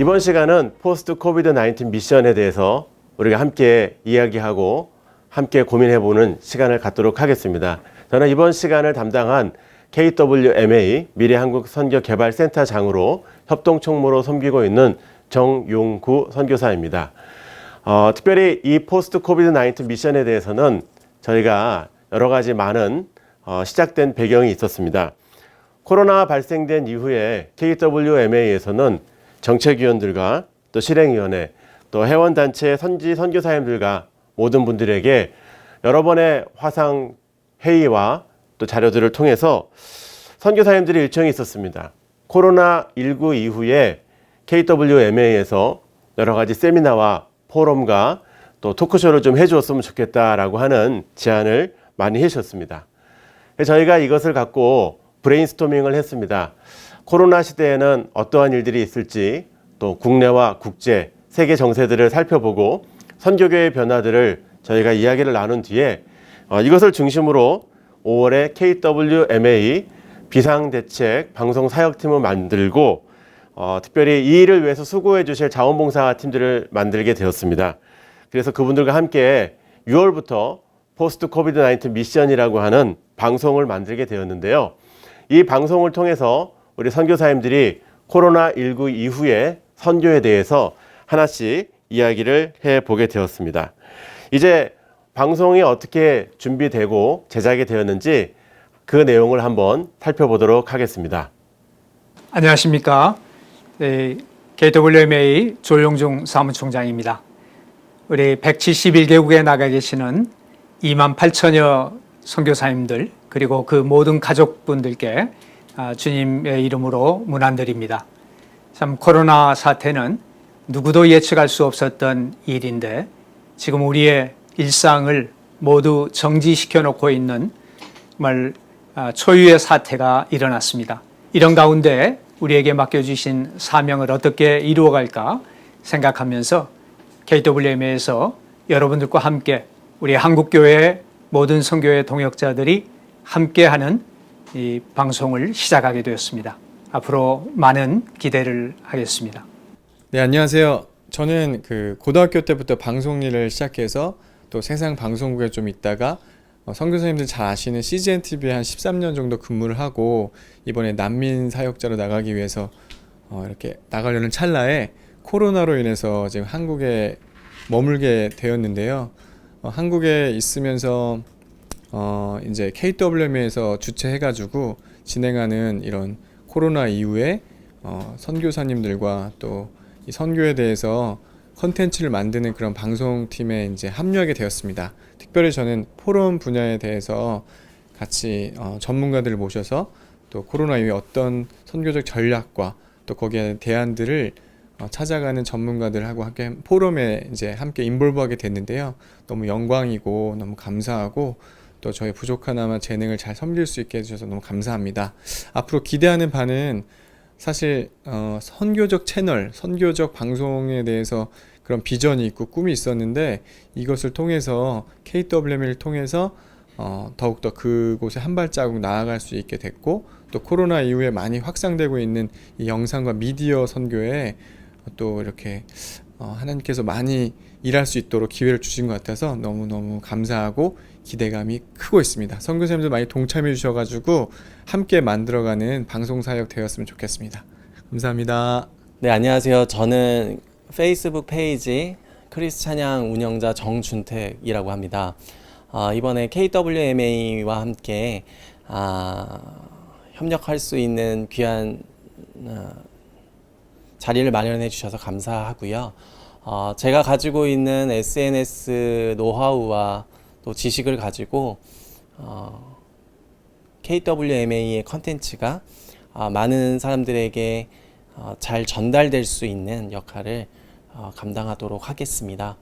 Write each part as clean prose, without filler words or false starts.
이번 시간은 포스트 코비드 19 미션에 대해서 우리가 함께 이야기하고 함께 고민해보는 시간을 갖도록 하겠습니다. 저는 이번 시간을 담당한 KWMA 미래한국선교개발센터장으로 협동총무로 섬기고 있는 정용구 선교사입니다. 특별히 이 포스트 코비드 19 미션에 대해서는 저희가 여러 가지 많은 시작된 배경이 있었습니다. 코로나 발생된 이후에 KWMA에서는 정책위원들과 또 실행위원회, 또 회원단체 선지 선교사님들과 모든 분들에게 여러 번의 화상 회의와 또 자료들을 통해서 선교사님들의 요청이 있었습니다. 코로나19 이후에 KWMA에서 여러 가지 세미나와 포럼과 또 토크쇼를 좀 해주었으면 좋겠다라고 하는 제안을 많이 해주셨습니다. 저희가 이것을 갖고 브레인스토밍을 했습니다. 코로나 시대에는 어떠한 일들이 있을지, 또 국내와 국제, 세계 정세들을 살펴보고 선교교의 변화들을 저희가 이야기를 나눈 뒤에 이것을 중심으로 5월에 KWMA 비상대책 방송사역팀을 만들고 특별히 이 일을 위해서 수고해 주실 자원봉사 팀들을 만들게 되었습니다. 그래서 그분들과 함께 6월부터 포스트 코비드 19 미션이라고 하는 방송을 만들게 되었는데요. 이 방송을 통해서 우리 선교사님들이 코로나19 이후에 선교에 대해서 하나씩 이야기를 해보게 되었습니다. 이제 방송이 어떻게 준비되고 제작이 되었는지 그 내용을 한번 살펴보도록 하겠습니다. 안녕하십니까. KWMA 조용중 사무총장입니다. 우리 171개국에 나가 계시는 2만 8천여 선교사님들 그리고 그 모든 가족분들께 주님의 이름으로 문안드립니다. 참 코로나 사태는 누구도 예측할 수 없었던 일인데 지금 우리의 일상을 모두 정지시켜 놓고 있는 정말 초유의 사태가 일어났습니다. 이런 가운데 우리에게 맡겨주신 사명을 어떻게 이루어갈까 생각하면서 KWMA에서 여러분들과 함께 우리 한국교회의 모든 선교회 동역자들이 함께하는 이 방송을 시작하게 되었습니다. 앞으로 많은 기대를 하겠습니다. 네, 안녕하세요. 저는 고등학교 때부터 방송 일을 시작해서 또 세상 방송국에 좀 있다가 선교사님들 잘 아시는 CGN TV에 한 13년 정도 근무를 하고 이번에 난민 사역자로 나가기 위해서 이렇게 나가려는 찰나에 코로나로 인해서 지금 한국에 머물게 되었는데요. 한국에 있으면서 이제 KWM에서 주최해가지고 진행하는 이런 코로나 이후에 선교사님들과 또 이 선교에 대해서 컨텐츠를 만드는 그런 방송팀에 이제 합류하게 되었습니다. 특별히 저는 포럼 분야에 대해서 같이 전문가들을 모셔서 또 코로나 이후에 어떤 선교적 전략과 또 거기에 대안들을 찾아가는 전문가들하고 함께 포럼에 이제 함께 인볼브하게 됐는데요. 너무 영광이고 너무 감사하고 또 저의 부족하나마 재능을 잘 섬길 수 있게 해주셔서 너무 감사합니다. 앞으로 기대하는 바는 사실 선교적 채널, 선교적 방송에 대해서 그런 비전이 있고 꿈이 있었는데 이것을 통해서 KWMA를 통해서 더욱더 그곳에 한 발자국 나아갈 수 있게 됐고 또 코로나 이후에 많이 확산되고 있는 이 영상과 미디어 선교에 또 이렇게 하나님께서 많이 일할 수 있도록 기회를 주신 것 같아서 너무너무 감사하고 기대감이 크고 있습니다. 선교사님들 많이 동참해 주셔가지고 함께 만들어가는 방송사역 되었으면 좋겠습니다. 감사합니다. 네, 안녕하세요. 저는 페이스북 페이지 크리스 찬양 운영자 정준택이라고 합니다. 이번에 KWMA와 함께 협력할 수 있는 귀한 자리를 마련해 주셔서 감사하고요. 제가 가지고 있는 SNS 노하우와 또 지식을 가지고 KWMA의 컨텐츠가 많은 사람들에게 잘 전달될 수 있는 역할을 감당하도록 하겠습니다.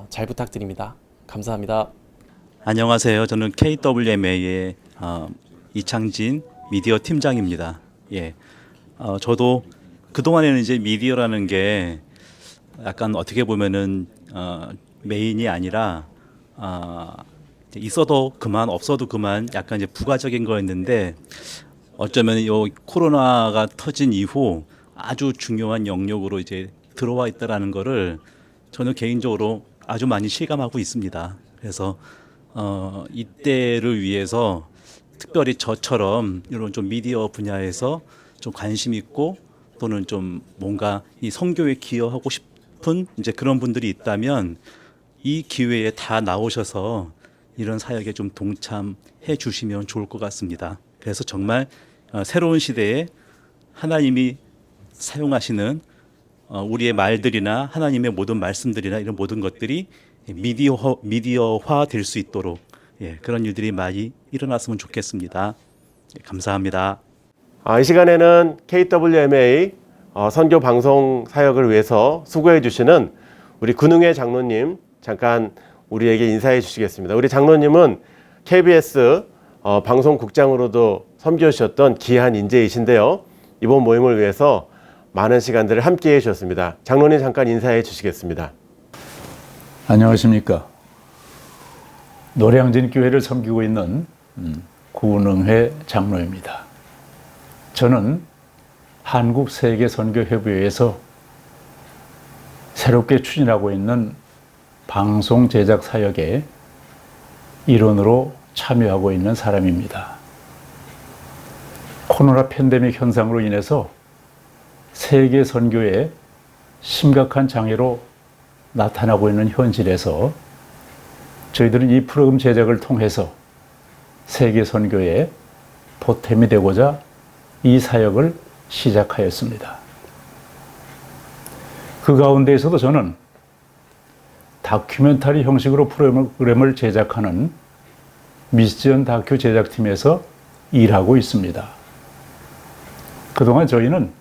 잘 부탁드립니다. 감사합니다. 안녕하세요. 저는 KWMA의 이창진 미디어 팀장입니다. 예, 저도 그동안에는 이제 미디어라는 게 약간 어떻게 보면은 메인이 아니라 있어도 그만 없어도 그만 약간 이제 부가적인 거였는데 어쩌면 이 코로나가 터진 이후 아주 중요한 영역으로 이제 들어와 있다라는 거를 저는 개인적으로 아주 많이 실감하고 있습니다. 그래서 이때를 위해서 특별히 저처럼 이런 좀 미디어 분야에서 좀 관심 있고 또는 좀 뭔가 이 선교에 기여하고 싶은 이제 그런 분들이 있다면 이 기회에 다 나오셔서 이런 사역에 좀 동참해 주시면 좋을 것 같습니다. 그래서 정말 새로운 시대에 하나님이 사용하시는 우리의 말들이나 하나님의 모든 말씀들이나 이런 모든 것들이 미디어화 될 수 있도록 그런 일들이 많이 일어났으면 좋겠습니다. 감사합니다. 이 시간에는 KWMA 선교 방송 사역을 위해서 수고해 주시는 우리 군웅회 장로님 잠깐 우리에게 인사해 주시겠습니다. 우리 장로님은 KBS 방송국장으로도 섬겨 주셨던 귀한 인재이신데요. 이번 모임을 위해서 많은 시간들을 함께 해 주셨습니다. 장로님 잠깐 인사해 주시겠습니다. 안녕하십니까. 노량진 교회를 섬기고 있는 군웅회 장로입니다. 저는 한국세계선교협의회에서 새롭게 추진하고 있는 방송 제작 사역에 일원으로 참여하고 있는 사람입니다. 코로나 팬데믹 현상으로 인해서 세계 선교에 심각한 장애로 나타나고 있는 현실에서 저희들은 이 프로그램 제작을 통해서 세계 선교에 보탬이 되고자 이 사역을 시작하였습니다. 그 가운데에서도 저는 다큐멘터리 형식으로 프로그램을 제작하는 미션 다큐 제작팀에서 일하고 있습니다. 그동안 저희는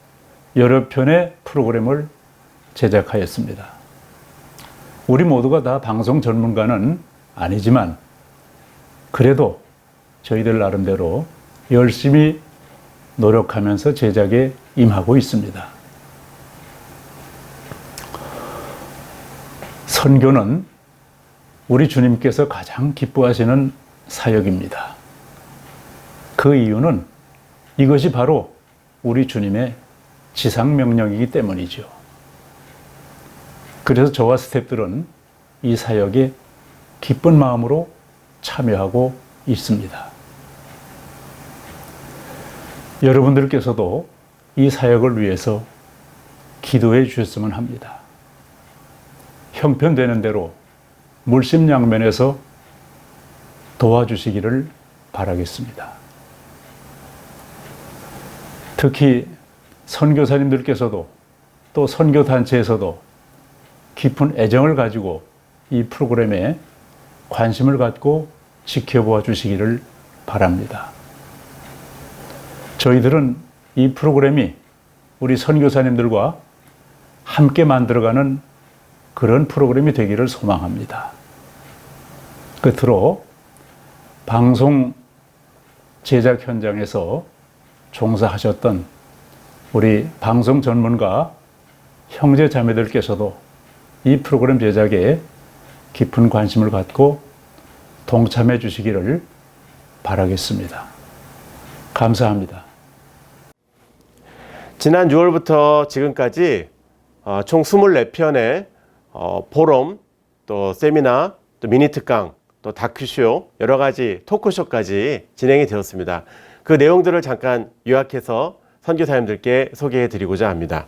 여러 편의 프로그램을 제작하였습니다. 우리 모두가 다 방송 전문가는 아니지만 그래도 저희들 나름대로 열심히 노력하면서 제작에 임하고 있습니다. 선교는 우리 주님께서 가장 기뻐하시는 사역입니다. 그 이유는 이것이 바로 우리 주님의 지상명령이기 때문이죠. 그래서 저와 스태프들은 이 사역에 기쁜 마음으로 참여하고 있습니다. 여러분들께서도 이 사역을 위해서 기도해 주셨으면 합니다. 형편되는 대로 물심양면에서 도와주시기를 바라겠습니다. 특히 선교사님들께서도 또 선교단체에서도 깊은 애정을 가지고 이 프로그램에 관심을 갖고 지켜보아 주시기를 바랍니다. 저희들은 이 프로그램이 우리 선교사님들과 함께 만들어가는 그런 프로그램이 되기를 소망합니다. 끝으로 방송 제작 현장에서 종사하셨던 우리 방송 전문가 형제 자매들께서도 이 프로그램 제작에 깊은 관심을 갖고 동참해 주시기를 바라겠습니다. 감사합니다. 지난 6월부터 지금까지 총 24편의 포럼, 또 세미나, 또 미니 특강, 또 다큐쇼, 여러 가지 토크쇼까지 진행이 되었습니다. 그 내용들을 잠깐 요약해서 선교사님들께 소개해 드리고자 합니다.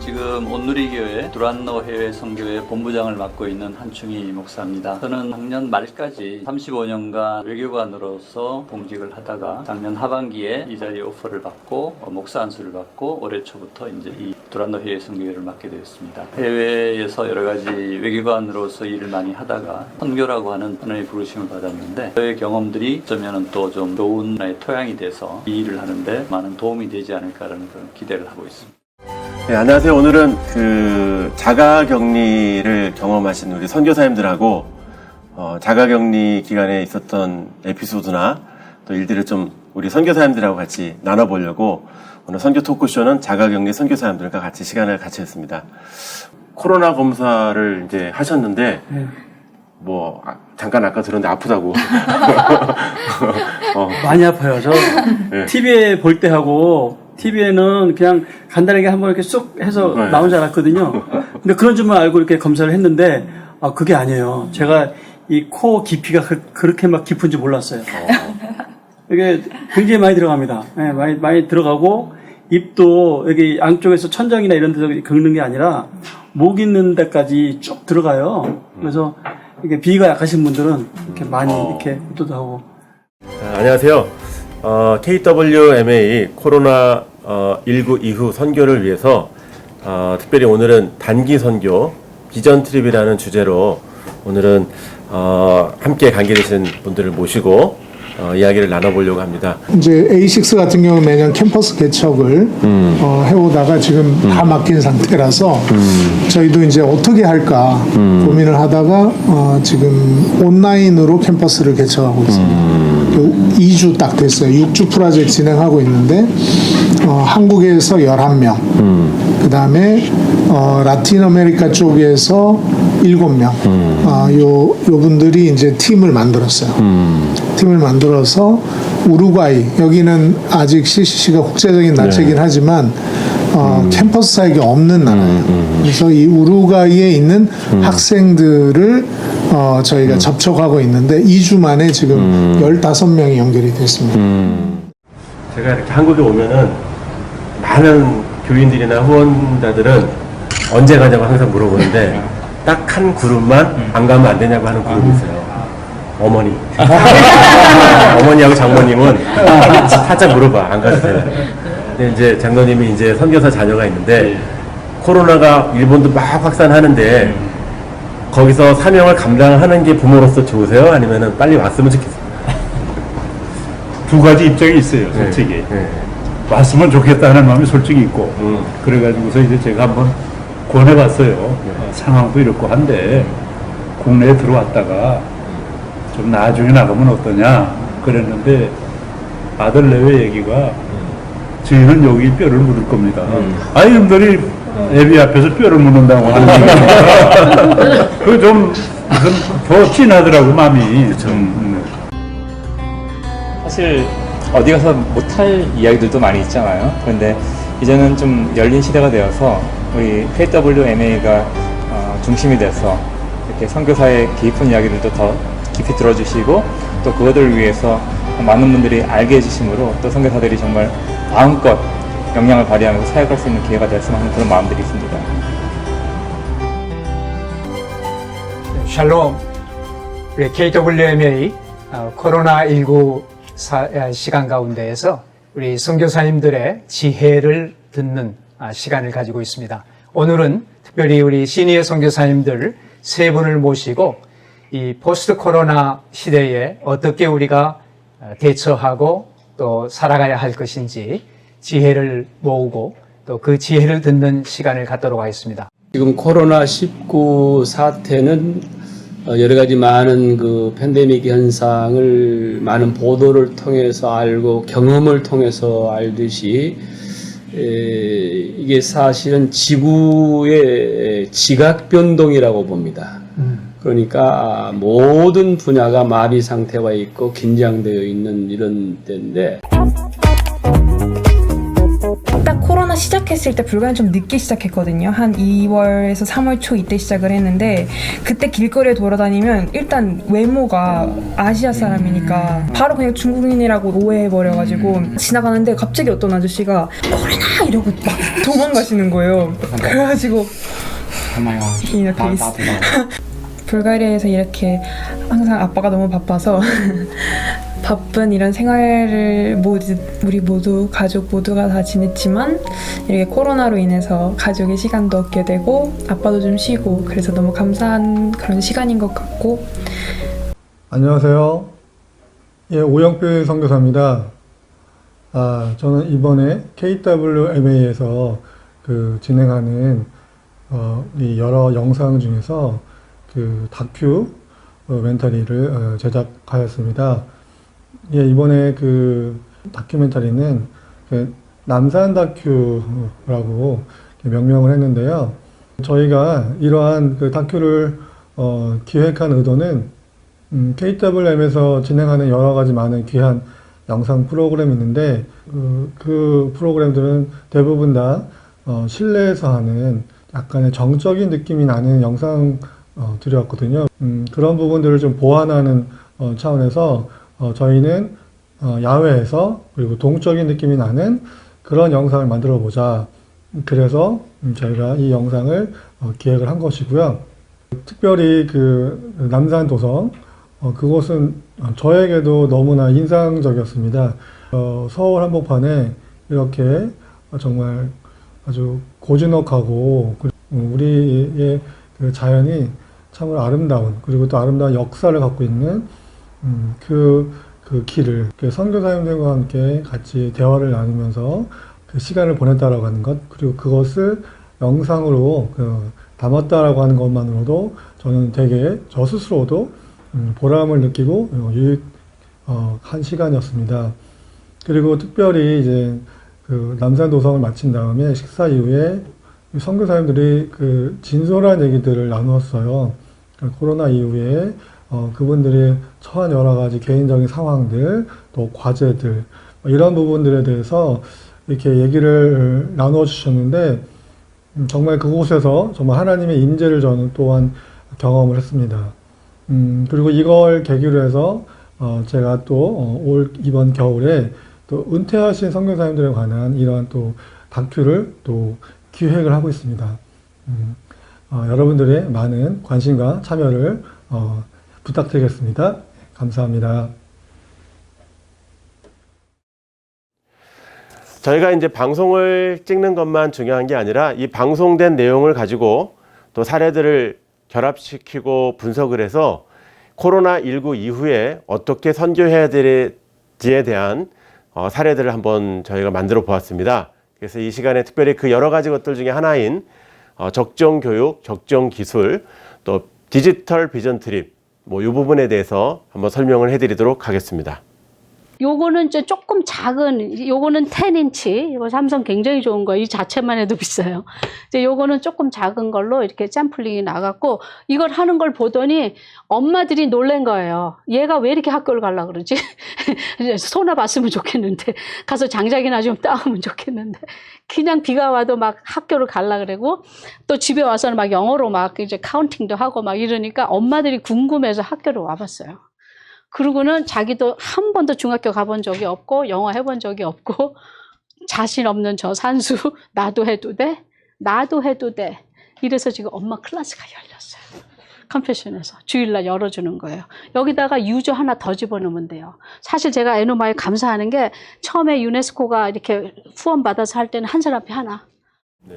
지금 온누리교회 두란노 해외 선교회 본부장을 맡고 있는 한충희 목사입니다. 저는 작년 말까지 35년간 외교관으로서 봉직을 하다가 작년 하반기에 이 자리에 오퍼를 받고 목사 안수를 받고 올해 초부터 이제 이 두란노 해외 선교회를 맡게 되었습니다. 해외에서 여러 가지 외교관으로서 일을 많이 하다가 선교라고 하는 하나님의 부르심을 받았는데 저의 경험들이 어쩌면 또 좀 좋은 토양이 돼서 이 일을 하는데 많은 도움이 되지 않을까라는 그런 기대를 하고 있습니다. 네, 안녕하세요. 오늘은 자가격리를 경험하신 우리 선교사님들하고 자가격리 기간에 있었던 에피소드나 또 일들을 좀 우리 선교사님들하고 같이 나눠보려고 오늘 선교 토크쇼는 자가격리 선교사님들과 같이 시간을 같이 했습니다. 코로나 검사를 이제 하셨는데 뭐 잠깐 아까 들었는데 아프다고. 많이 아파요. 저 네. TV에 볼 때 하고 TV에는 그냥 간단하게 한번 이렇게 쏙 해서 네. 나온 줄 알았거든요. 근데 그런 줄만 알고 이렇게 검사를 했는데 그게 아니에요. 제가 이 코 깊이가 그렇게 막 깊은지 몰랐어요. 이게 굉장히 많이 들어갑니다. 네, 많이 들어가고 입도 여기 양쪽에서 천장이나 이런 데서 긁는 게 아니라 목 있는 데까지 쭉 들어가요. 그래서 이게 비위가 약하신 분들은 이렇게 많이 이렇게 묻어하고. 안녕하세요. KWMA 코로나 19 이후 선교를 위해서 특별히 오늘은 단기 선교 비전 트립이라는 주제로 오늘은 함께 관계되신 분들을 모시고 이야기를 나눠보려고 합니다. 이제 A6 같은 경우 매년 캠퍼스 개척을 해오다가 지금 다 맡긴 상태라서 저희도 이제 어떻게 할까 고민을 하다가 지금 온라인으로 캠퍼스를 개척하고 있습니다. 2주 딱 됐어요. 6주 프로젝트 진행하고 있는데 한국에서 11명, 그 다음에 라틴 아메리카 쪽에서 7명, 요 분들이 이제 팀을 만들었어요. 팀을 만들어서 우루과이, 여기는 아직 CCC가 국제적인 단체이긴 하지만 캠퍼스 사역이 없는 나라예요. 그래서 이 우루과이에 있는 학생들을 저희가 접촉하고 있는데 2주 만에 지금 15명이 연결이 됐습니다. 제가 이렇게 한국에 오면은 많은 교인들이나 후원자들은 언제 가냐고 항상 물어보는데 딱 한 그룹만 안 가면 안 되냐고 하는 그룹이 있어요. 어머니. 어머니하고 장모님은 살짝 물어봐. 안 가도 돼요. 근데 이제 장로님이 이제 선교사 자녀가 있는데 코로나가 일본도 막 확산하는데 거기서 사명을 감당하는 게 부모로서 좋으세요? 아니면은 빨리 왔으면 좋겠어요? 두 가지 입장이 있어요, 솔직히. 왔으면 좋겠다는 마음이 솔직히 있고, 그래가지고서 이제 제가 한번 권해봤어요. 상황도 이렇고 한데, 국내에 들어왔다가 좀 나중에 나가면 어떠냐, 그랬는데, 아들 내외 얘기가, 저희는 여기 뼈를 묻을 겁니다. 아이들이 애비 앞에서 뼈를 묻는다고 하는 얘기니까, 그거 좀, 더 진하더라고, 마음이. 사실 어디 가서 못할 이야기들도 많이 있잖아요. 그런데 이제는 좀 열린 시대가 되어서 우리 KWMA가 중심이 돼서 이렇게 선교사의 깊은 이야기들도 더 깊이 들어주시고 또 그것들을 위해서 많은 분들이 알게 해주심으로 또 선교사들이 정말 마음껏 역량을 발휘하면서 사역할 수 있는 기회가 됐으면 하는 그런 마음들이 있습니다. 샬롬. 우리 KWMA 코로나19 시간 가운데에서 우리 선교사님들의 지혜를 듣는 시간을 가지고 있습니다. 오늘은 특별히 우리 시니어 선교사님들 세 분을 모시고 이 포스트 코로나 시대에 어떻게 우리가 대처하고 또 살아가야 할 것인지 지혜를 모으고 또 그 지혜를 듣는 시간을 갖도록 하겠습니다. 지금 코로나19 사태는 여러 가지 많은 그 팬데믹 현상을 많은 보도를 통해서 알고 경험을 통해서 알듯이 이게 사실은 지구의 지각 변동이라고 봅니다. 그러니까 모든 분야가 마비 상태와 있고 긴장되어 있는 이런 때인데 딱 코로나 시작했을 때 불가는 좀 늦게 시작했거든요. 한 2월에서 3월 초 이때 시작을 했는데 그때 길거리에 돌아다니면 일단 외모가 아시아 사람이니까 바로 그냥 중국인이라고 오해해버려가지고 지나가는데 갑자기 어떤 아저씨가 코로나 이러고 막 도망가시는 거예요. 그래가지고 이렇게 불가리아에서 이렇게 항상 아빠가 너무 바빠서 바쁜 이런 생활을 우리 모두 가족 모두가 다 지냈지만 이렇게 코로나로 인해서 가족의 시간도 얻게 되고 아빠도 좀 쉬고 그래서 너무 감사한 그런 시간인 것 같고. 안녕하세요. 예, 오영필 선교사입니다. 저는 이번에 KWMA에서 진행하는 이 여러 영상 중에서 다큐 멘터리를 제작하였습니다. 예, 이번에 다큐멘터리는 남산 다큐라고 명명을 했는데요. 저희가 이러한 그 다큐를 기획한 의도는 KWM에서 진행하는 여러 가지 많은 귀한 영상 프로그램이 있는데 그 프로그램들은 대부분 다 실내에서 하는 약간의 정적인 느낌이 나는 영상들이었거든요. 그런 부분들을 좀 보완하는 차원에서 저희는 야외에서 그리고 동적인 느낌이 나는 그런 영상을 만들어 보자. 그래서 저희가 이 영상을 기획을 한 것이고요. 특별히 그 남산 도성 그곳은 저에게도 너무나 인상적이었습니다. 서울 한복판에 이렇게 정말 아주 고즈넉하고 우리의 그 자연이 참으로 아름다운 그리고 또 아름다운 역사를 갖고 있는 그 길을 선교사님들과 함께 같이 대화를 나누면서 그 시간을 보냈다라고 하는 것 그리고 그것을 영상으로 담았다라고 하는 것만으로도 저는 되게 저 스스로도 보람을 느끼고 유익한 시간이었습니다. 그리고 특별히 이제 그 남산 도성을 마친 다음에 식사 이후에 선교사님들이 그 진솔한 얘기들을 나누었어요. 코로나 이후에 그분들이 처한 여러 가지 개인적인 상황들, 또 과제들 이런 부분들에 대해서 이렇게 얘기를 나누어 주셨는데 정말 그곳에서 정말 하나님의 임재를 저는 또한 경험을 했습니다. 그리고 이걸 계기로 해서 제가 또 이번 겨울에 또 은퇴하신 선교사님들에 관한 이러한 또 다큐를 또 기획을 하고 있습니다. 여러분들의 많은 관심과 참여를 부탁드리겠습니다. 감사합니다. 저희가 이제 방송을 찍는 것만 중요한 게 아니라 이 방송된 내용을 가지고 또 사례들을 결합시키고 분석을 해서 코로나19 이후에 어떻게 선교해야 될지에 대한 사례들을 한번 저희가 만들어 보았습니다. 그래서 이 시간에 특별히 그 여러 가지 것들 중에 하나인 적정 교육, 적정 기술, 또 디지털 비전 트립 이 부분에 대해서 한번 설명을 해드리도록 하겠습니다. 요거는 조금 작은, 요거는 10인치, 이거 삼성 굉장히 좋은 거, 이 자체만 해도 비싸요. 이제 요거는 조금 작은 걸로 이렇게 샘플링이 나갔고, 이걸 하는 걸 보더니 엄마들이 놀란 거예요. 얘가 왜 이렇게 학교를 가려고 그러지? 소나 봤으면 좋겠는데, 가서 장작이나 좀 따오면 좋겠는데, 그냥 비가 와도 막 학교를 가려고 그러고, 또 집에 와서는 막 영어로 막 이제 카운팅도 하고 막 이러니까 엄마들이 궁금해서 학교를 와봤어요. 그러고는 자기도 한 번도 중학교 가본 적이 없고 영어 해본 적이 없고 자신 없는 저 산수 나도 해도 돼? 나도 해도 돼. 이래서 지금 엄마 클래스가 열렸어요. 컴패션에서 주일날 열어주는 거예요. 여기다가 유저 하나 더 집어넣으면 돼요. 사실 제가 에노마에 감사하는 게 처음에 유네스코가 이렇게 후원 받아서 할 때는 한 사람이 하나. 네.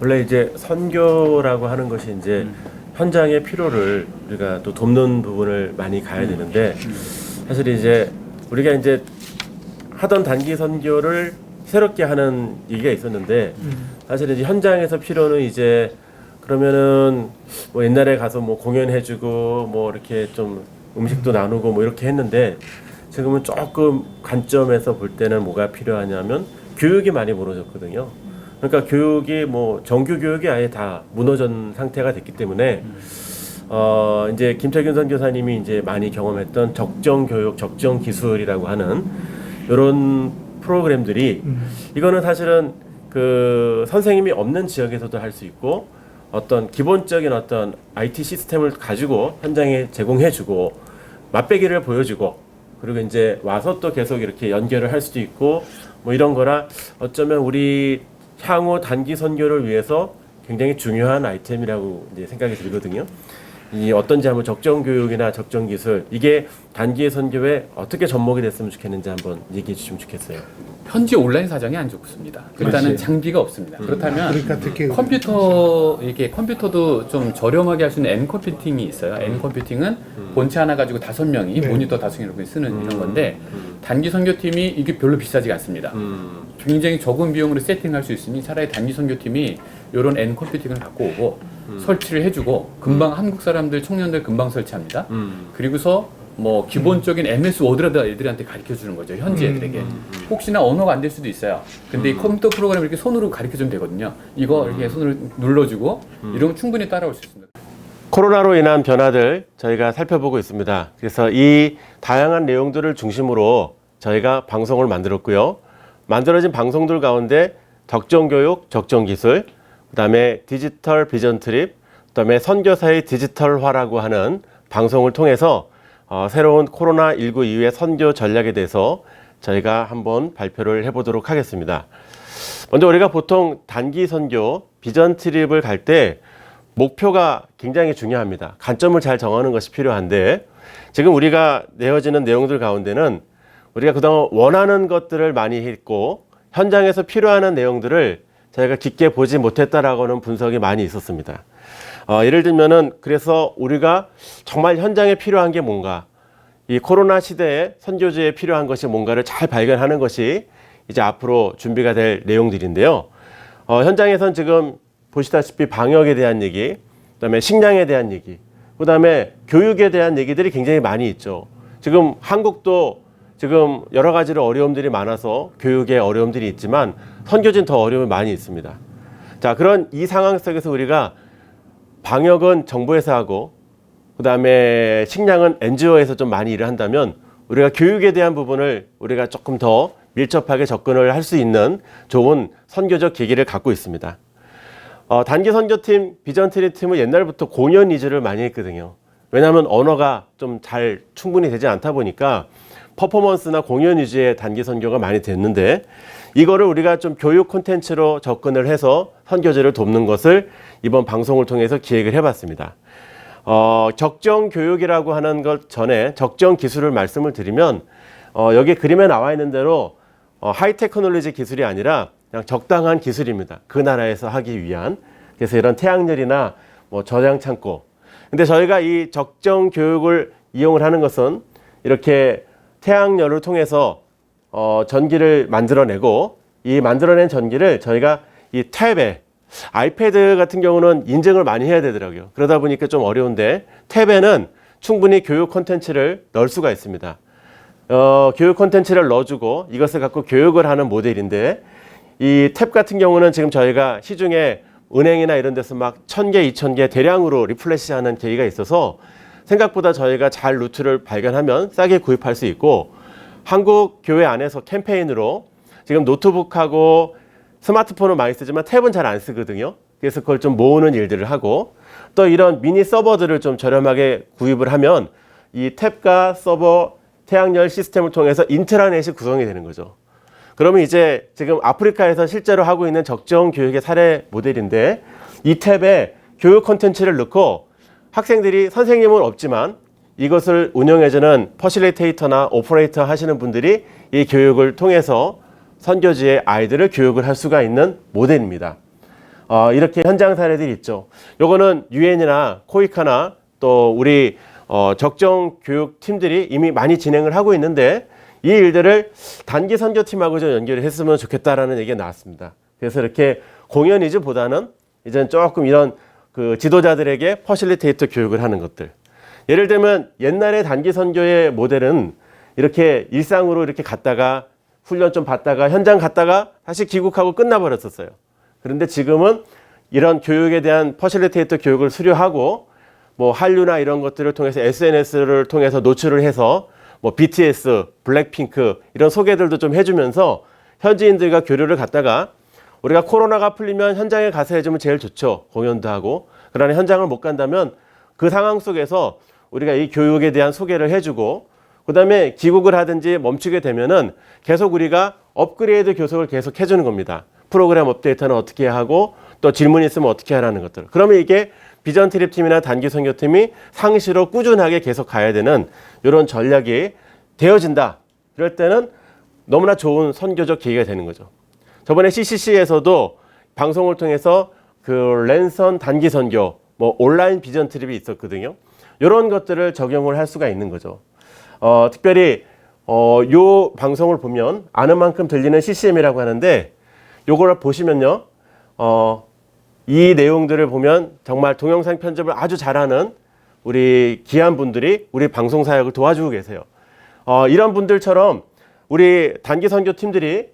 원래 이제 선교라고 하는 것이 이제 현장의 필요를 우리가 또 돕는 부분을 많이 가야 되는데 사실 이제 우리가 이제 하던 단기 선교를 새롭게 하는 얘기가 있었는데 사실 이제 현장에서 필요는 이제 그러면은 뭐 옛날에 가서 뭐 공연해주고 뭐 이렇게 좀 음식도 나누고 뭐 이렇게 했는데 지금은 조금 관점에서 볼 때는 뭐가 필요하냐면 교육이 많이 무너졌거든요. 그러니까 교육이 뭐 정규 교육이 아예 다 무너진 상태가 됐기 때문에 이제 김철균 선교사님이 이제 많이 경험했던 적정 교육, 적정 기술이라고 하는 이런 프로그램들이 이거는 사실은 그 선생님이 없는 지역에서도 할 수 있고 어떤 기본적인 어떤 IT 시스템을 가지고 현장에 제공해주고 맛배기를 보여주고 그리고 이제 와서 또 계속 이렇게 연결을 할 수도 있고 뭐 이런 거라 어쩌면 우리 향후 단기 선교를 위해서 굉장히 중요한 아이템이라고 이제 생각이 들거든요. 이 어떤지 한번 적정 교육이나 적정 기술 이게 단기 선교에 어떻게 접목이 됐으면 좋겠는지 한번 얘기해 주시면 좋겠어요. 현지 온라인 사정이 안 좋습니다. 일단은 그렇지. 장비가 없습니다. 그렇다면 그러니까 특히 이게 컴퓨터도 좀 저렴하게 할 수 있는 N 컴퓨팅이 있어요. N 컴퓨팅은 본체 하나 가지고 5명이 네. 모니터 5개를 쓰는 이런 건데 단기 선교팀이 이게 별로 비싸지가 않습니다. 굉장히 적은 비용으로 세팅할 수 있으니 차라리 단기 선교팀이 이런 N 컴퓨팅을 갖고 오고 설치를 해주고 금방 한국 사람들 청년들 금방 설치합니다. 그리고서 뭐 기본적인 MS 워드라도 애들한테 가르쳐 주는 거죠. 현지 애들에게. 혹시나 언어가 안 될 수도 있어요. 근데 이 컴퓨터 프로그램을 이렇게 손으로 가르쳐 주면 되거든요. 이거 이렇게 손으로 눌러주고 이러면 충분히 따라올 수 있습니다. 코로나로 인한 변화들 저희가 살펴보고 있습니다. 그래서 이 다양한 내용들을 중심으로 저희가 방송을 만들었고요. 만들어진 방송들 가운데 적정교육, 적정기술, 그 다음에 디지털 비전 트립, 그 다음에 선교사의 디지털화라고 하는 방송을 통해서 새로운 코로나19 이후의 선교 전략에 대해서 저희가 한번 발표를 해보도록 하겠습니다. 먼저 우리가 보통 단기 선교, 비전 트립을 갈 때 목표가 굉장히 중요합니다. 관점을 잘 정하는 것이 필요한데 지금 우리가 내어지는 내용들 가운데는 우리가 그동안 원하는 것들을 많이 했고 현장에서 필요한 내용들을 저희가 깊게 보지 못했다라고는 분석이 많이 있었습니다. 예를 들면은 그래서 우리가 정말 현장에 필요한 게 뭔가, 이 코로나 시대에 선교지에 필요한 것이 뭔가를 잘 발견하는 것이 이제 앞으로 준비가 될 내용들인데요. 현장에선 지금 보시다시피 방역에 대한 얘기, 그다음에 식량에 대한 얘기, 그다음에 교육에 대한 얘기들이 굉장히 많이 있죠. 지금 한국도 지금 여러 가지로 어려움들이 많아서 교육에 어려움들이 있지만 선교지는 더 어려움이 많이 있습니다. 자, 그런 이 상황 속에서 우리가 방역은 정부에서 하고 그다음에 식량은 NGO에서 좀 많이 일을 한다면 우리가 교육에 대한 부분을 우리가 조금 더 밀접하게 접근을 할 수 있는 좋은 선교적 계기를 갖고 있습니다. 단기 선교팀, 비전 트립 팀은 옛날부터 공연 위주를 많이 했거든요. 왜냐하면 언어가 좀 잘 충분히 되지 않다 보니까 퍼포먼스나 공연 위주의 단기 선교가 많이 됐는데 이거를 우리가 좀 교육 콘텐츠로 접근을 해서 선교제를 돕는 것을 이번 방송을 통해서 기획을 해봤습니다. 적정 교육이라고 하는 것 전에 적정 기술을 말씀을 드리면 여기 그림에 나와 있는 대로 하이 테크놀로지 기술이 아니라 그냥 적당한 기술입니다. 그 나라에서 하기 위한. 그래서 이런 태양열이나 뭐 저장 창고. 근데 저희가 이 적정 교육을 이용을 하는 것은 이렇게 태양열을 통해서 전기를 만들어내고 이 만들어낸 전기를 저희가 이 탭에 아이패드 같은 경우는 인증을 많이 해야 되더라고요. 그러다 보니까 좀 어려운데 탭에는 충분히 교육 콘텐츠를 넣을 수가 있습니다. 교육 콘텐츠를 넣어주고 이것을 갖고 교육을 하는 모델인데 이 탭 같은 경우는 지금 저희가 시중에 은행이나 이런 데서 막 1000개, 2000개 대량으로 리플래시하는 계기가 있어서 생각보다 저희가 잘 루트를 발견하면 싸게 구입할 수 있고 한국 교회 안에서 캠페인으로 지금 노트북하고 스마트폰을 많이 쓰지만 탭은 잘 안 쓰거든요. 그래서 그걸 좀 모으는 일들을 하고 또 이런 미니 서버들을 좀 저렴하게 구입을 하면 이 탭과 서버 태양열 시스템을 통해서 인트라넷이 구성이 되는 거죠. 그러면 이제 지금 아프리카에서 실제로 하고 있는 적정 교육의 사례 모델인데 이 탭에 교육 콘텐츠를 넣고 학생들이 선생님은 없지만 이것을 운영해주는 퍼실리테이터나 오퍼레이터 하시는 분들이 이 교육을 통해서 선교지의 아이들을 교육을 할 수가 있는 모델입니다. 이렇게 현장 사례들이 있죠. 요거는 유엔이나 코이카나 또 우리 적정 교육 팀들이 이미 많이 진행을 하고 있는데 이 일들을 단기 선교팀하고 좀 연결을 했으면 좋겠다라는 얘기가 나왔습니다. 그래서 이렇게 공연 위주보다는 이제는 조금 이런 그 지도자들에게 퍼실리테이터 교육을 하는 것들. 예를 들면 옛날에 단기 선교의 모델은 이렇게 일상으로 이렇게 갔다가 훈련 좀 받다가 현장 갔다가 다시 귀국하고 끝나버렸었어요. 그런데 지금은 이런 교육에 대한 퍼실리테이터 교육을 수료하고 뭐 한류나 이런 것들을 통해서 SNS를 통해서 노출을 해서 뭐 BTS, 블랙핑크 이런 소개들도 좀 해주면서 현지인들과 교류를 갖다가 우리가 코로나가 풀리면 현장에 가서 해주면 제일 좋죠. 공연도 하고. 그러나 현장을 못 간다면 그 상황 속에서 우리가 이 교육에 대한 소개를 해주고 그 다음에 귀국을 하든지 멈추게 되면은 계속 우리가 업그레이드 교섭을 계속 해주는 겁니다. 프로그램 업데이트는 어떻게 하고 또 질문 있으면 어떻게 하라는 것들. 그러면 이게 비전 트립 팀이나 단기 선교팀이 상시로 꾸준하게 계속 가야 되는 이런 전략이 되어진다. 이럴 때는 너무나 좋은 선교적 계기가 되는 거죠. 저번에 CCC에서도 방송을 통해서 그 랜선 단기 선교, 뭐 온라인 비전 트립이 있었거든요. 이런 것들을 적용을 할 수가 있는 거죠. 특별히 요 방송을 보면 아는 만큼 들리는 CCM이라고 하는데 요걸 보시면요. 이 내용들을 보면 정말 동영상 편집을 아주 잘하는 우리 귀한 분들이 우리 방송 사역을 도와주고 계세요. 이런 분들처럼 우리 단기 선교팀들이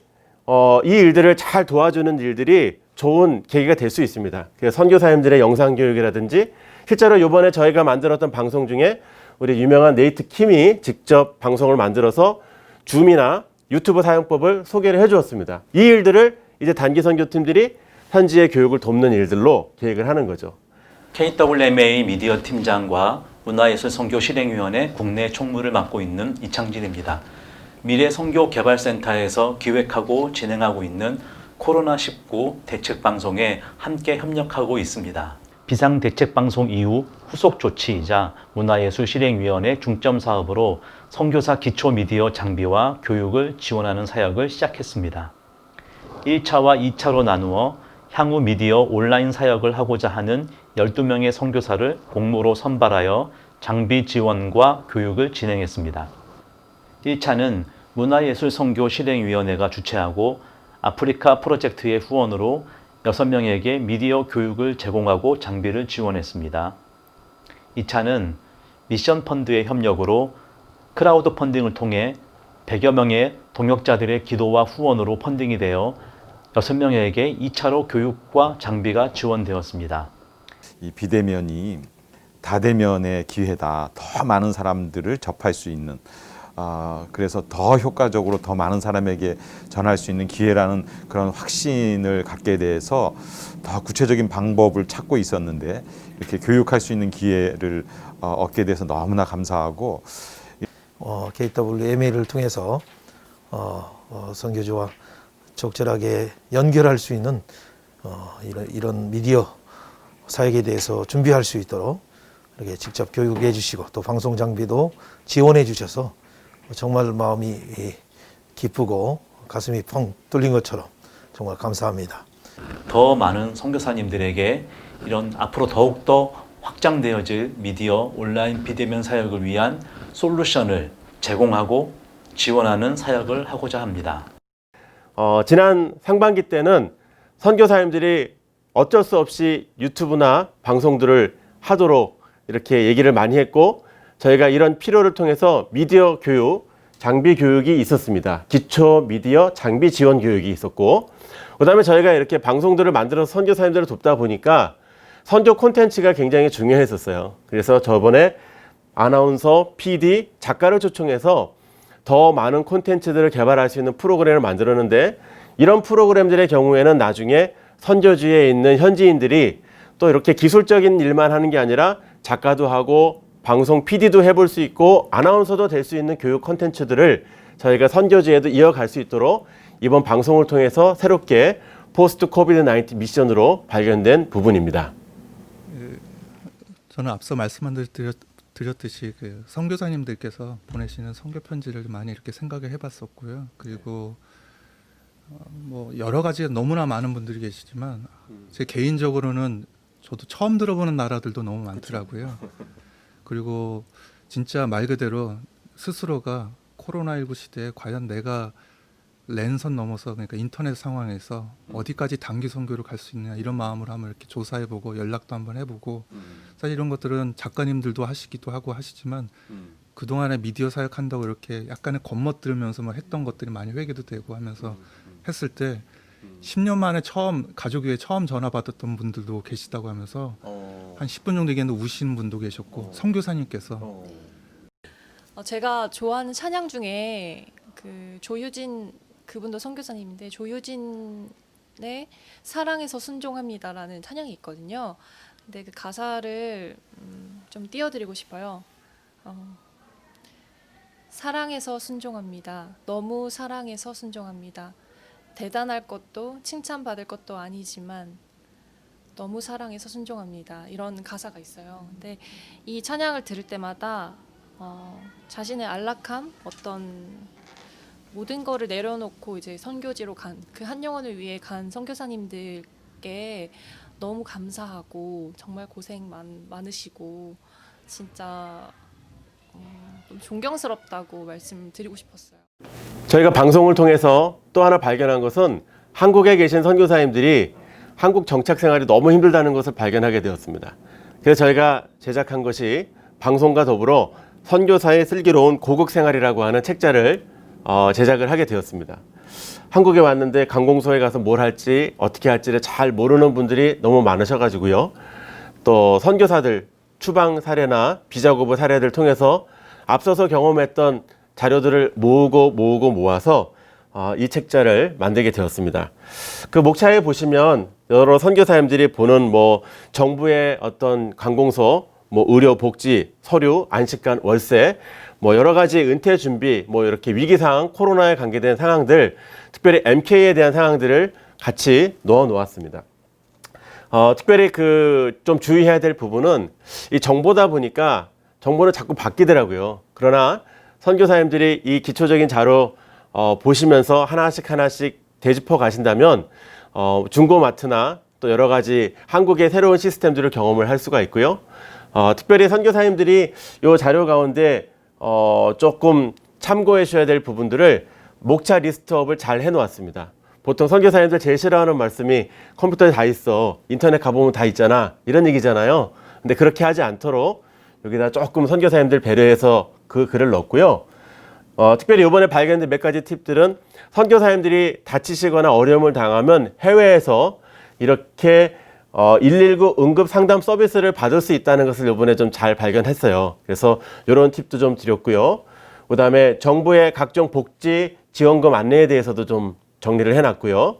이 일들을 잘 도와주는 일들이 좋은 계기가 될 수 있습니다. 그래서 선교사님들의 영상 교육이라든지 실제로 이번에 저희가 만들었던 방송 중에 우리 유명한 네이트 킴이 직접 방송을 만들어서 줌이나 유튜브 사용법을 소개를 해주었습니다. 이 일들을 이제 단기 선교팀들이 현지의 교육을 돕는 일들로 계획을 하는 거죠. KWMA 미디어 팀장과 문화예술 선교 실행위원회 국내 총무를 맡고 있는 이창진입니다. 미래 선교 개발센터에서 기획하고 진행하고 있는 코로나19 대책 방송에 함께 협력하고 있습니다. 비상 대책 방송 이후 후속 조치이자 문화예술 실행위원회 중점 사업으로 선교사 기초 미디어 장비와 교육을 지원하는 사역을 시작했습니다. 1차와 2차로 나누어 향후 미디어 온라인 사역을 하고자 하는 12명의 선교사를 공모로 선발하여 장비 지원과 교육을 진행했습니다. 1차는 문화예술 선교 실행위원회가 주최하고 아프리카 프로젝트의 후원으로 6명에게 미디어 교육을 제공하고 장비를 지원했습니다. 2차는 미션 펀드의 협력으로 크라우드 펀딩을 통해 100여 명의 동역자들의 기도와 후원으로 펀딩이 되어 6명에게 2차로 교육과 장비가 지원되었습니다. 이 비대면이 다대면의 기회다. 더 많은 사람들을 접할 수 있는 그래서 더 효과적으로 더 많은 사람에게 전할 수 있는 기회라는 그런 확신을 갖게 돼서 더 구체적인 방법을 찾고 있었는데 이렇게 교육할 수 있는 기회를 얻게 돼서 너무나 감사하고 KWMA를 통해서 선교조와 적절하게 연결할 수 있는 이런 미디어 사역에 대해서 준비할 수 있도록 이렇게 직접 교육해 주시고 또 방송 장비도 지원해 주셔서 정말 마음이 기쁘고 가슴이 펑 뚫린 것처럼 정말 감사합니다. 더 많은 선교사님들에게 이런 앞으로 더욱더 확장되어질 미디어 온라인 비대면 사역을 위한 솔루션을 제공하고 지원하는 사역을 하고자 합니다. 지난 상반기 때는 선교사님들이 어쩔 수 없이 유튜브나 방송들을 하도록 이렇게 얘기를 많이 했고 저희가 이런 필요를 통해서 미디어 교육, 장비 교육이 있었습니다. 기초 미디어 장비 지원 교육이 있었고 그 다음에 저희가 이렇게 방송들을 만들어서 선교사님들을 돕다 보니까 선교 콘텐츠가 굉장히 중요했었어요. 그래서 저번에 아나운서, PD, 작가를 초청해서 더 많은 콘텐츠들을 개발할 수 있는 프로그램을 만들었는데 이런 프로그램들의 경우에는 나중에 선교지에 있는 현지인들이 또 이렇게 기술적인 일만 하는 게 아니라 작가도 하고 방송 PD도 해볼 수 있고 아나운서도 될 수 있는 교육 콘텐츠들을 저희가 선교지에도 이어갈 수 있도록 이번 방송을 통해서 새롭게 포스트 코비드 19 미션으로 발견된 부분입니다. 저는 앞서 말씀드렸듯이 그 선교사님들께서 보내시는 선교 편지를 많이 이렇게 생각을 해봤었고요. 그리고 뭐 여러 가지 너무나 많은 분들이 계시지만 제 개인적으로는 저도 처음 들어보는 나라들도 너무 많더라고요. 그리고 진짜 말 그대로 스스로가 코로나19 시대에 과연 내가 랜선 넘어서 그러니까 인터넷 상황에서 어디까지 단기 선교를 갈 수 있냐 이런 마음으로 한번 이렇게 조사해보고 연락도 한번 해보고 사실 이런 것들은 작가님들도 하시기도 하고 하시지만 그동안에 미디어 사역한다고 이렇게 약간의 겉멋들으면서 뭐 했던 것들이 많이 회개도 되고 하면서 했을 때 10년 만에 가족회에 처음 전화 받았던 분들도 계시다고 하면서 한 10분 정도 얘기했는데 우시는 분도 계셨고 선교사님께서 제가 좋아하는 찬양 중에 그 조효진 그분도 선교사님인데 조효진의 사랑에서 순종합니다라는 찬양이 있거든요. 근데 그 가사를 좀 띄워드리고 싶어요. 사랑해서 순종합니다. 너무 사랑해서 순종합니다. 대단할 것도 칭찬받을 것도 아니지만 너무 사랑해서 순종합니다. 이런 가사가 있어요. 근데 이 찬양을 들을 때마다 자신의 안락함, 어떤 모든 거를 내려놓고 이제 선교지로 간 그 한 영혼을 위해 간 선교사님들께 너무 감사하고 정말 고생 많으시고 진짜 좀 존경스럽다고 말씀드리고 싶었어요. 저희가 방송을 통해서 또 하나 발견한 것은 한국에 계신 선교사님들이 한국 정착 생활이 너무 힘들다는 것을 발견하게 되었습니다. 그래서 저희가 제작한 것이 방송과 더불어 선교사의 슬기로운 고국 생활이라고 하는 책자를 제작을 하게 되었습니다. 한국에 왔는데 관공서에 가서 뭘 할지 어떻게 할지를 잘 모르는 분들이 너무 많으셔가지고요. 또 선교사들 추방 사례나 비자고부 사례들 통해서 앞서서 경험했던 자료들을 모아서 이 책자를 만들게 되었습니다. 그 목차에 보시면 여러 선교사님들이 보는 뭐 정부의 어떤 관공서, 뭐 의료, 복지, 서류, 안식관, 월세, 뭐 여러 가지 은퇴 준비, 뭐 이렇게 위기상황, 코로나에 관계된 상황들, 특별히 MK에 대한 상황들을 같이 넣어 놓았습니다. 특별히 좀 주의해야 될 부분은 이 정보다 보니까 정보는 자꾸 바뀌더라고요. 그러나 선교사님들이 이 기초적인 자료 보시면서 하나씩 되짚어 가신다면 중고마트나 또 여러 가지 한국의 새로운 시스템들을 경험을 할 수가 있고요. 특별히 선교사님들이 이 자료 가운데 조금 참고해 주셔야 될 부분들을 목차 리스트업을 잘 해놓았습니다. 보통 선교사님들 제일 싫어하는 말씀이 컴퓨터에 다 있어, 인터넷 가보면 다 있잖아, 이런 얘기잖아요. 근데 그렇게 하지 않도록 여기다 조금 선교사님들 배려해서 그 글을 넣었고요. 특별히 이번에 발견된 몇 가지 팁들은 선교사님들이 다치시거나 어려움을 당하면 해외에서 이렇게 119 응급 상담 서비스를 받을 수 있다는 것을 이번에 좀 잘 발견했어요. 그래서 이런 팁도 좀 드렸고요. 그 다음에 정부의 각종 복지 지원금 안내에 대해서도 좀 정리를 해놨고요.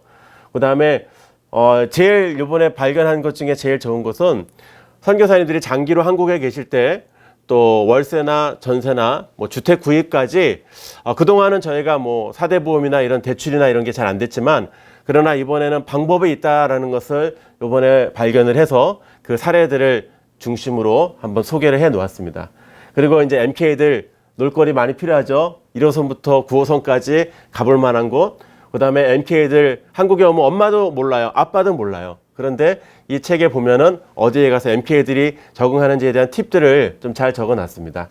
그 다음에 제일 이번에 발견한 것 중에 제일 좋은 것은 선교사님들이 장기로 한국에 계실 때 또 월세나 전세나 뭐 주택 구입까지 그동안은 저희가 뭐 사대보험이나 이런 대출이나 이런 게 잘 안 됐지만, 그러나 이번에는 방법이 있다라는 것을 이번에 발견을 해서 그 사례들을 중심으로 한번 소개를 해 놓았습니다. 그리고 이제 MK들 놀거리 많이 필요하죠. 1호선부터 9호선까지 가볼 만한 곳, 그 다음에 MK들 한국에 오면 엄마도 몰라요, 아빠도 몰라요. 그런데 이 책에 보면은 어디에 가서 MK들이 적응하는지에 대한 팁들을 좀 잘 적어 놨습니다.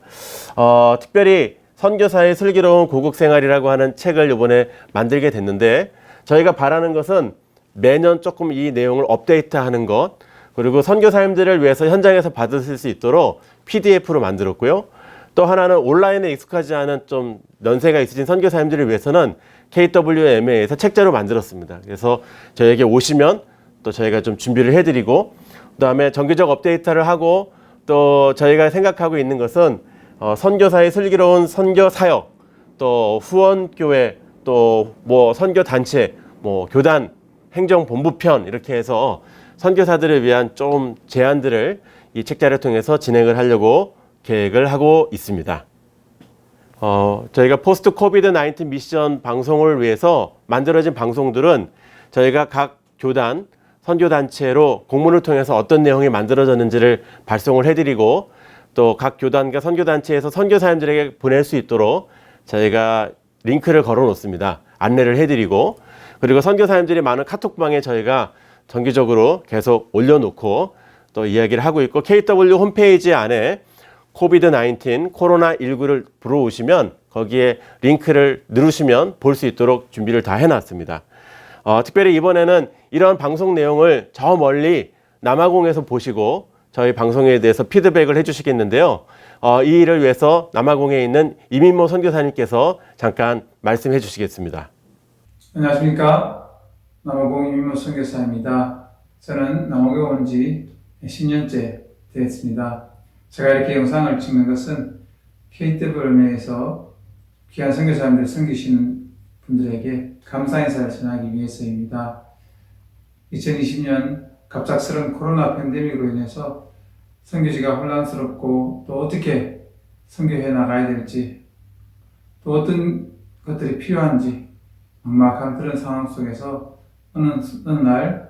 특별히 선교사의 슬기로운 고국 생활이라고 하는 책을 이번에 만들게 됐는데, 저희가 바라는 것은 매년 조금 이 내용을 업데이트하는 것, 그리고 선교사님들을 위해서 현장에서 받으실 수 있도록 PDF로 만들었고요. 또 하나는 온라인에 익숙하지 않은 좀 연세가 있으신 선교사님들을 위해서는 KWMA에서 책자로 만들었습니다. 그래서 저에게 오시면 또 저희가 좀 준비를 해드리고, 그다음에 정기적 업데이트를 하고, 또 저희가 생각하고 있는 것은 선교사의 슬기로운 선교 사역, 또 후원교회, 또 뭐 선교 단체, 뭐 교단 행정본부편, 이렇게 해서 선교사들을 위한 좀 제안들을 이 책자를 통해서 진행을 하려고 계획을 하고 있습니다. 저희가 포스트 코비드 19 미션 방송을 위해서 만들어진 방송들은 저희가 각 교단, 선교단체로 공문을 통해서 어떤 내용이 만들어졌는지를 발송을 해드리고, 또 각 교단과 선교단체에서 선교사님들에게 보낼 수 있도록 저희가 링크를 걸어 놓습니다. 안내를 해드리고, 그리고 선교사님들이 많은 카톡방에 저희가 정기적으로 계속 올려놓고 또 이야기를 하고 있고, KW 홈페이지 안에 코비드-19 코로나19를 들어오시면 거기에 링크를 누르시면 볼 수 있도록 준비를 다 해놨습니다. 특별히 이번에는 이런 방송 내용을 저 멀리 남아공에서 보시고 저희 방송에 대해서 피드백을 해주시겠는데요. 이 일을 위해서 남아공에 있는 이민모 선교사님께서 잠깐 말씀해 주시겠습니다. 안녕하십니까. 남아공 이민모 선교사입니다. 저는 남아공에 온 지 10년째 되었습니다. 제가 이렇게 영상을 찍는 것은 KWM에서 귀한 선교사님들 섬기시는 분들에게 감사 인사를 전하기 위해서입니다. 2020년 갑작스러운 코로나 팬데믹으로 인해서 선교지가 혼란스럽고, 또 어떻게 선교해 나가야 될지, 또 어떤 것들이 필요한지 막막한 그런 상황 속에서 어느 날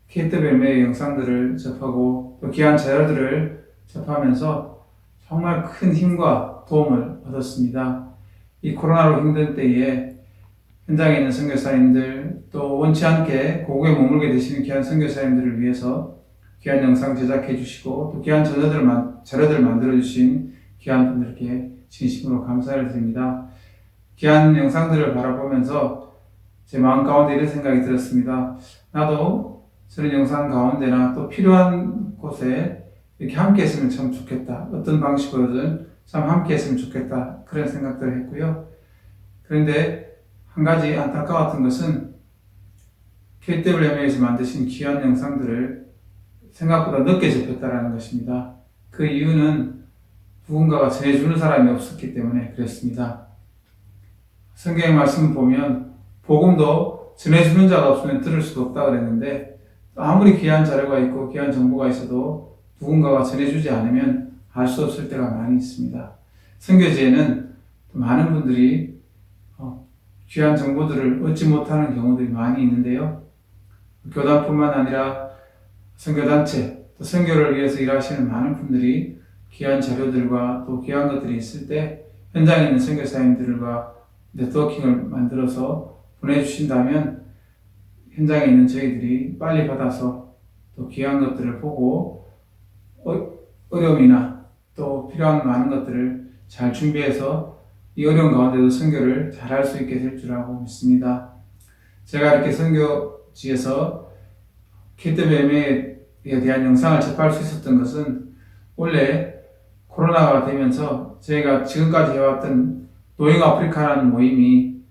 KWM의 영상들을 접하고 또 귀한 자료들을 접하면서 정말 큰 힘과 도움을 얻었습니다. 이 코로나로 힘든 때에 현장에 있는 선교사님들, 또 원치 않게 고국에 머물게 되시는 귀한 선교사님들을 위해서 귀한 영상 제작해 주시고, 또 귀한 자료들을 만들어 주신 귀한 분들께 진심으로 감사를 드립니다. 귀한 영상들을 바라보면서 제 마음 가운데 이런 생각이 들었습니다. 나도 저런 영상 가운데나 또 필요한 곳에 이렇게 함께 했으면 참 좋겠다. 어떤 방식으로든 참 함께 했으면 좋겠다. 그런 생각들을 했고요. 그런데 한 가지 안타까웠던 것은 KWMA에서 만드신 귀한 영상들을 생각보다 늦게 접했다는 것입니다. 그 이유는 누군가가 전해주는 사람이 없었기 때문에 그랬습니다. 성경의 말씀을 보면 복음도 전해주는 자가 없으면 들을 수도 없다 그랬는데 아무리 귀한 자료가 있고 귀한 정보가 있어도 누군가가 전해주지 않으면 알 수 없을 때가 많이 있습니다. 선교지에는 많은 분들이 귀한 정보들을 얻지 못하는 경우들이 많이 있는데요. 교단뿐만 아니라 선교단체, 또 선교를 위해서 일하시는 많은 분들이 귀한 자료들과 또 귀한 것들이 있을 때 현장에 있는 선교사님들과 네트워킹을 만들어서 보내주신다면 현장에 있는 저희들이 빨리 받아서 또 귀한 것들을 보고 어려움이나 또 필요한 많은 것들을 잘 준비해서 이 어려운 가운데도 선교를 잘 할 수 있게 될 줄 알고 믿습니다. 제가 이렇게 선교지에서 KWMA에 대한 영상을 접할 수 있었던 것은 원래 코로나가 되면서 저희가 지금까지 해왔던 노잉 아프리카라는 모임이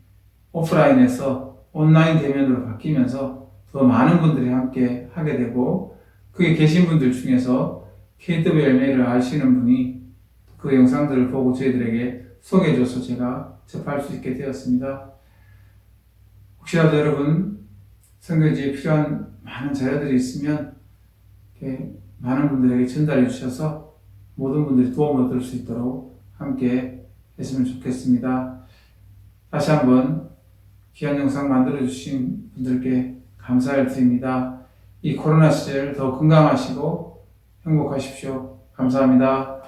오프라인에서 온라인 대면으로 바뀌면서 더 많은 분들이 함께 하게 되고 거기 계신 분들 중에서 KWMA를 아시는 분이 그 영상들을 보고 저희들에게 소개해줘서 제가 접할 수 있게 되었습니다. 혹시라도 여러분 선교지에 필요한 많은 자료들이 있으면 이렇게 많은 분들에게 전달해 주셔서 모든 분들이 도움을 얻을 수 있도록 함께 했으면 좋겠습니다. 다시 한번 귀한 영상 만들어 주신 분들께 감사를 드립니다. 이 코로나 시절 더 건강하시고 행복하십시오. 감사합니다.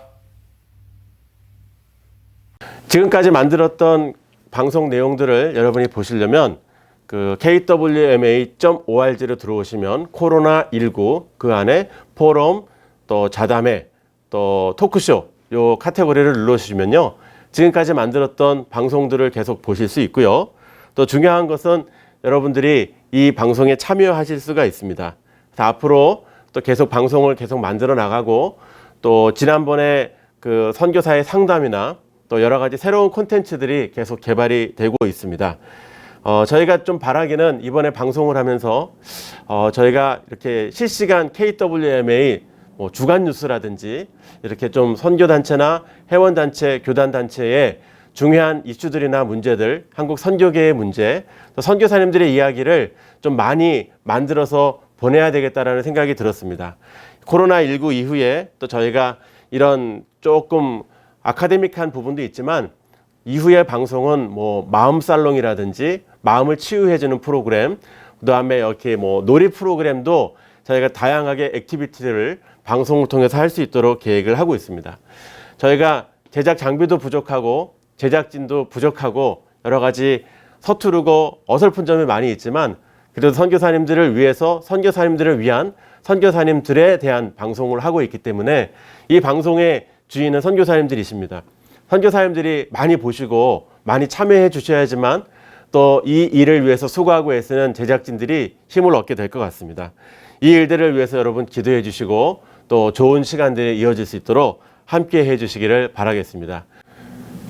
지금까지 만들었던 방송 내용들을 여러분이 보시려면 그 kwma.org로 들어오시면 코로나19 그 안에 포럼 또 자담회 또 토크쇼 요 카테고리를 눌러주시면요. 지금까지 만들었던 방송들을 계속 보실 수 있고요. 또 중요한 것은 여러분들이 이 방송에 참여하실 수가 있습니다. 그래서 앞으로 또 계속 방송을 계속 만들어 나가고 또 지난번에 그 선교사의 상담이나 또 여러 가지 새로운 콘텐츠들이 계속 개발이 되고 있습니다. 저희가 좀 바라기는 이번에 방송을 하면서 저희가 이렇게 실시간 KWMA 뭐 주간 뉴스라든지 이렇게 좀 선교단체나 회원단체, 교단단체의 중요한 이슈들이나 문제들, 한국 선교계의 문제, 또 선교사님들의 이야기를 좀 많이 만들어서 보내야 되겠다라는 생각이 들었습니다. 코로나19 이후에 또 저희가 이런 조금 아카데믹한 부분도 있지만 이후의 방송은 뭐 마음살롱이라든지 마음을 치유해주는 프로그램, 그다음에 이렇게 뭐 놀이 프로그램도 저희가 다양하게 액티비티를 방송을 통해서 할 수 있도록 계획을 하고 있습니다. 저희가 제작 장비도 부족하고 제작진도 부족하고 여러 가지 서투르고 어설픈 점이 많이 있지만 그래도 선교사님들을 위해서 선교사님들을 위한 선교사님들에 대한 방송을 하고 있기 때문에 이 방송의 주인은 선교사님들이십니다. 선교사님들이 많이 보시고 많이 참여해 주셔야지만 또 이 일을 위해서 수고하고 애쓰는 제작진들이 힘을 얻게 될 것 같습니다. 이 일들을 위해서 여러분 기도해 주시고 또 좋은 시간들이 이어질 수 있도록 함께 해 주시기를 바라겠습니다.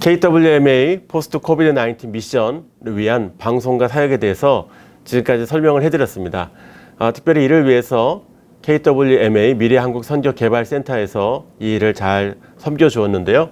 KWMA 포스트 코비드 19 미션을 위한 방송과 사역에 대해서 지금까지 설명을 해드렸습니다. 특별히 이를 위해서 KWMA 미래한국선교개발센터에서 이 일을 잘 섬겨주었는데요.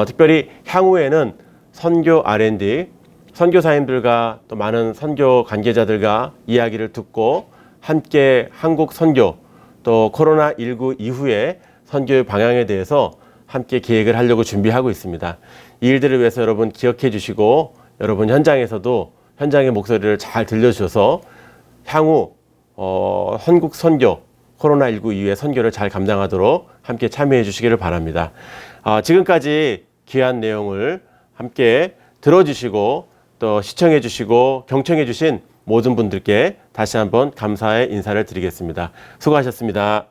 특별히 향후에는 선교 R&D, 선교사님들과 또 많은 선교 관계자들과 이야기를 듣고 함께 한국 선교 또 코로나19 이후에 선교의 방향에 대해서 함께 계획을 하려고 준비하고 있습니다. 이 일들을 위해서 여러분 기억해 주시고 여러분 현장에서도 현장의 목소리를 잘 들려주셔서 향후 한국 선교 코로나19 이후의 선교를 잘 감당하도록 함께 참여해 주시기를 바랍니다. 지금까지 귀한 내용을 함께 들어주시고 또 시청해 주시고 경청해 주신 모든 분들께 다시 한번 감사의 인사를 드리겠습니다. 수고하셨습니다.